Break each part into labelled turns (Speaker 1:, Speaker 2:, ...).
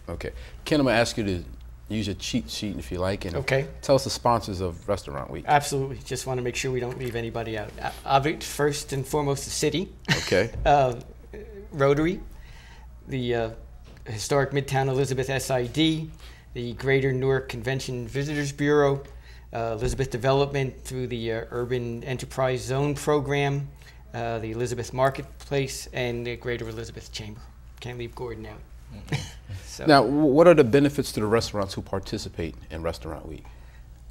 Speaker 1: Okay. Ken, I'm going to ask you to use your cheat sheet if you like, and tell us the sponsors of Restaurant Week.
Speaker 2: Absolutely. Just want to make sure we don't leave anybody out. First and foremost, the city.
Speaker 1: Okay.
Speaker 2: Rotary, the Historic Midtown Elizabeth SID, the Greater Newark Convention Visitors Bureau, Elizabeth Development through the Urban Enterprise Zone Program, the Elizabeth Marketplace, and the Greater Elizabeth Chamber. Can't leave Gordon out. So,
Speaker 1: now, what are the benefits to the restaurants who participate in Restaurant Week?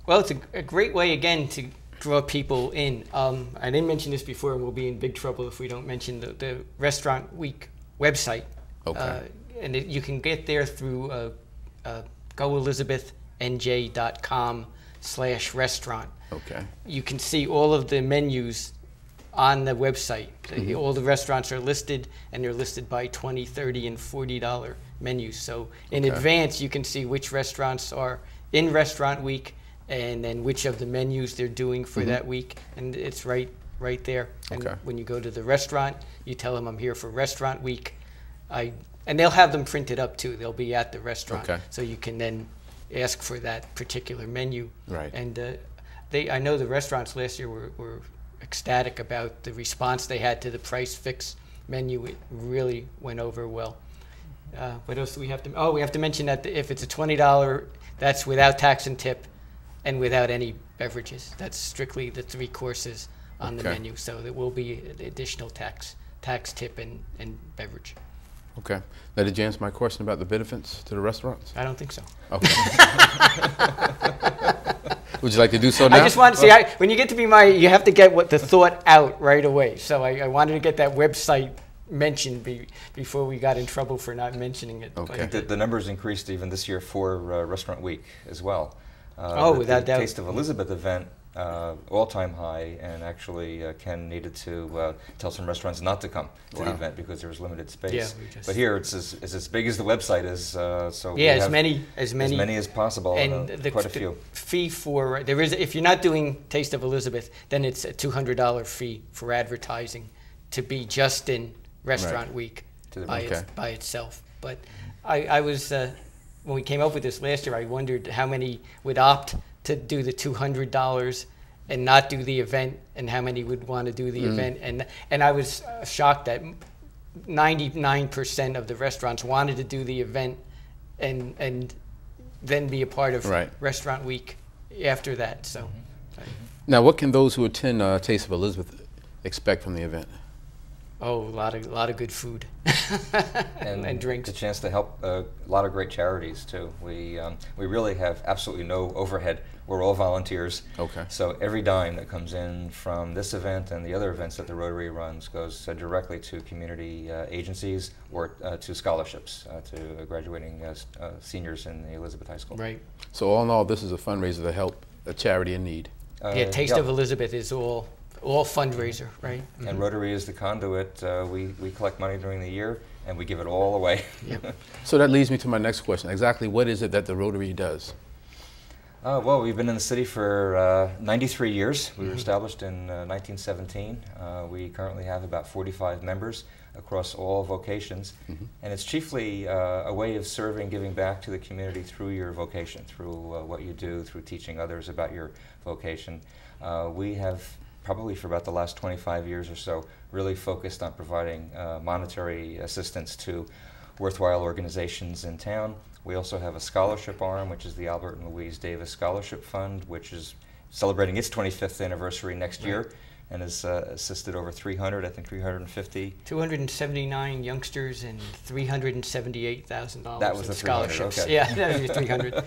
Speaker 2: Well, it's a great way, again, to draw people in. I didn't mention this before, and we'll be in big trouble if we don't mention the Restaurant Week website.
Speaker 1: Okay.
Speaker 2: And you can get there through goelizabethnj.com/restaurant.
Speaker 1: Okay.
Speaker 2: You can see all of the menus on the website. All the restaurants are listed, and they're listed by $20, $30, and $40 menus. So in advance, you can see which restaurants are in Restaurant Week, and then which of the menus they're doing for that week, and it's right there. And when you go to the restaurant, you tell them I'm here for Restaurant Week, and they'll have them printed up too. They'll be at the restaurant, so you can then ask for that particular menu.
Speaker 1: Right.
Speaker 2: And I know the restaurants last year were ecstatic about the response they had to the Price Fix menu. It really went over well. What else do we have to? Oh, we have to mention that if it's a $20, that's without tax and tip, and without any beverages. That's strictly the 3 courses on the menu. So there will be the additional tax, tip, and beverage.
Speaker 1: Okay. Now, did you answer my question about the benefits to the restaurants?
Speaker 2: I don't think so.
Speaker 1: Okay. Would you like to do so now?
Speaker 2: I just want to see, when you get to be you have to get the thought out right away. So I wanted to get that website mentioned before we got in trouble for not mentioning it.
Speaker 1: Okay.
Speaker 3: The numbers increased even this year for Restaurant Week as well.
Speaker 2: Without doubt.
Speaker 3: The Taste of Elizabeth event, all-time high, and actually Ken needed to tell some restaurants not to come to the event because there was limited space.
Speaker 2: Yeah,
Speaker 3: but here it's as big as the website is, so
Speaker 2: yeah,
Speaker 3: we
Speaker 2: as
Speaker 3: have
Speaker 2: many
Speaker 3: as possible,
Speaker 2: and
Speaker 3: quite a few.
Speaker 2: Fee for if you're not doing Taste of Elizabeth, then it's a $200 fee for advertising to be just in Restaurant Week by itself. But I was when we came up with this last year, I wondered how many would opt to do the $200 and not do the event, and how many would want to do the event. And I was shocked that 99% of the restaurants wanted to do the event and then be a part of Restaurant Week after that. So,
Speaker 1: now, what can those who attend Taste of Elizabeth expect from the event?
Speaker 2: Oh, a lot of good food and drinks.
Speaker 3: The chance to help a lot of great charities too. We really have absolutely no overhead. We're all volunteers.
Speaker 1: Okay.
Speaker 3: So every dime that comes in from this event and the other events that the Rotary runs goes directly to community agencies or to scholarships to graduating seniors in the Elizabeth High School.
Speaker 2: Right.
Speaker 1: So all in all, this is a fundraiser to help a charity in need.
Speaker 2: Yeah, Taste of Elizabeth is all fundraiser, right?
Speaker 3: And Rotary is the conduit. We collect money during the year, and we give it all away.
Speaker 1: So that leads me to my next question. Exactly what is it that the Rotary does?
Speaker 3: Well, we've been in the city for 93 years. We were established in 1917. We currently have about 45 members across all vocations. And it's chiefly a way of serving, giving back to the community through your vocation, through what you do, through teaching others about your vocation. We have probably for about the last 25 years or so, really focused on providing monetary assistance to worthwhile organizations in town. We also have a scholarship arm, which is the Albert and Louise Davis Scholarship Fund, which is celebrating its 25th anniversary next year, and has assisted over 350. 279
Speaker 2: youngsters and $378,000
Speaker 3: that was
Speaker 2: in
Speaker 3: the
Speaker 2: scholarships.
Speaker 3: Okay.
Speaker 2: Yeah, that was 300.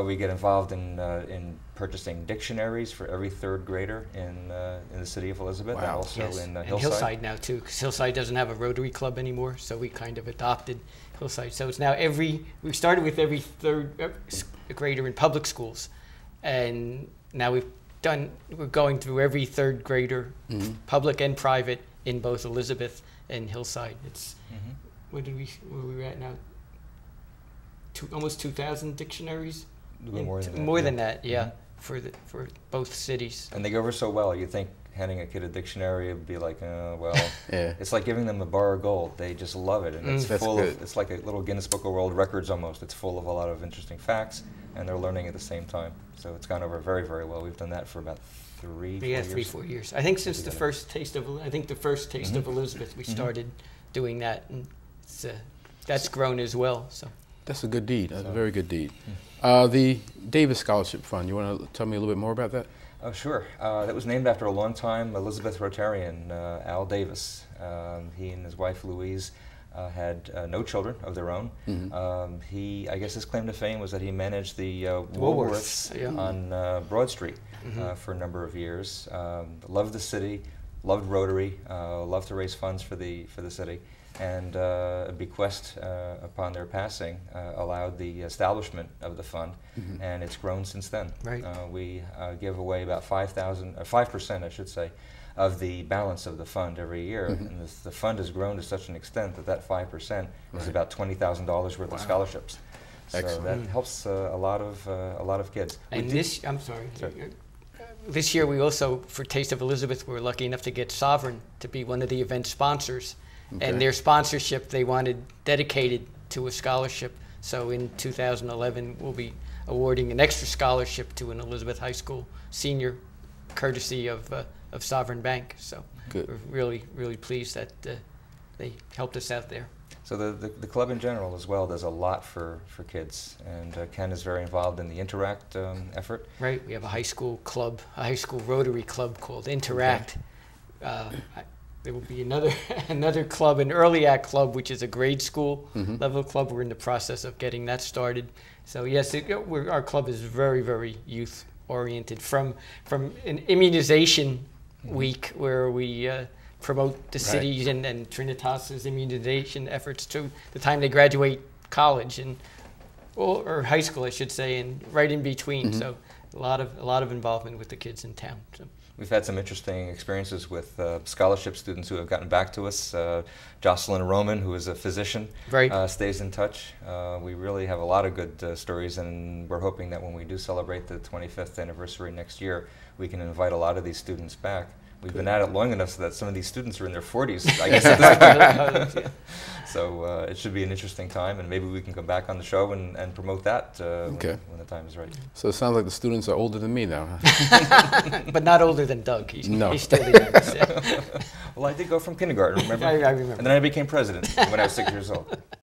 Speaker 3: We get involved in purchasing dictionaries for every 3rd grader in the city of Elizabeth, and also in Hillside.
Speaker 2: And Hillside now too, because Hillside doesn't have a Rotary Club anymore, so we kind of adopted Hillside. So it's now we started with every 3rd grader in public schools, and now we're going through every 3rd grader, public and private, in both Elizabeth and Hillside. It's where we're at now? Almost 2,000 dictionaries.
Speaker 3: More than that.
Speaker 2: More than that, yeah, for both cities.
Speaker 3: And they go over so well. You think handing a kid a dictionary would be like, well,
Speaker 1: yeah.
Speaker 3: It's like giving them a bar of gold. They just love it, and it's full of, it's like a little Guinness Book of World Records almost. It's full of a lot of interesting facts, and they're learning at the same time. So it's gone over very, very well. We've done that for about 3, 4 years.
Speaker 2: 3-4 years. I think since the first taste of, of Elizabeth, we started doing that, and it's, that's grown as well. So
Speaker 1: that's a good deed. That's a very good deed. The Davis Scholarship Fund. You want to tell me a little bit more about that?
Speaker 3: Oh, sure. That was named after a longtime Elizabeth Rotarian, Al Davis. He and his wife Louise had no children of their own. I guess his claim to fame was that he managed the Woolworths on Broad Street for a number of years. Loved the city, loved Rotary, loved to raise funds for the city, and a bequest upon their passing allowed the establishment of the fund, and it's grown since then.
Speaker 2: Right.
Speaker 3: We give away about 5%, I should say, of the balance of the fund every year, and the fund has grown to such an extent that 5% is about $20,000 worth of scholarships. So that helps a lot of kids.
Speaker 2: And I'm sorry. This year we also, for Taste of Elizabeth, we were lucky enough to get Sovereign to be one of the event sponsors. And their sponsorship they wanted dedicated to a scholarship. So in 2011 we'll be awarding an extra scholarship to an Elizabeth High School senior, courtesy of Sovereign Bank. So we're really pleased that they helped us out there.
Speaker 3: So the club in general as well does a lot for kids, and Ken is very involved in the Interact effort.
Speaker 2: Right, we have a high school club, a high school Rotary club called Interact. There will be another club, an Early Act club, which is a grade school level club. We're in the process of getting that started. So yes, our club is very, very youth oriented. From an immunization week where we promote the cities and Trinitas's immunization efforts to the time they graduate college or high school, I should say, and right in between. So a lot of involvement with the kids in town. So.
Speaker 3: We've had some interesting experiences with scholarship students who have gotten back to us. Jocelyn Roman, who is a physician, stays in touch. We really have a lot of good stories, and we're hoping that when we do celebrate the 25th anniversary next year, we can invite a lot of these students back. We've been at it long enough so that some of these students are in their 40s, I guess, at this point. So it should be an interesting time, and maybe we can come back on the show and promote that when the time is right.
Speaker 1: So it sounds like the students are older than me now, huh?
Speaker 2: But not older than Doug. He's still the youngest.
Speaker 3: Well, I did go from kindergarten, remember?
Speaker 2: I remember.
Speaker 3: And then I became president when I was 6 years old.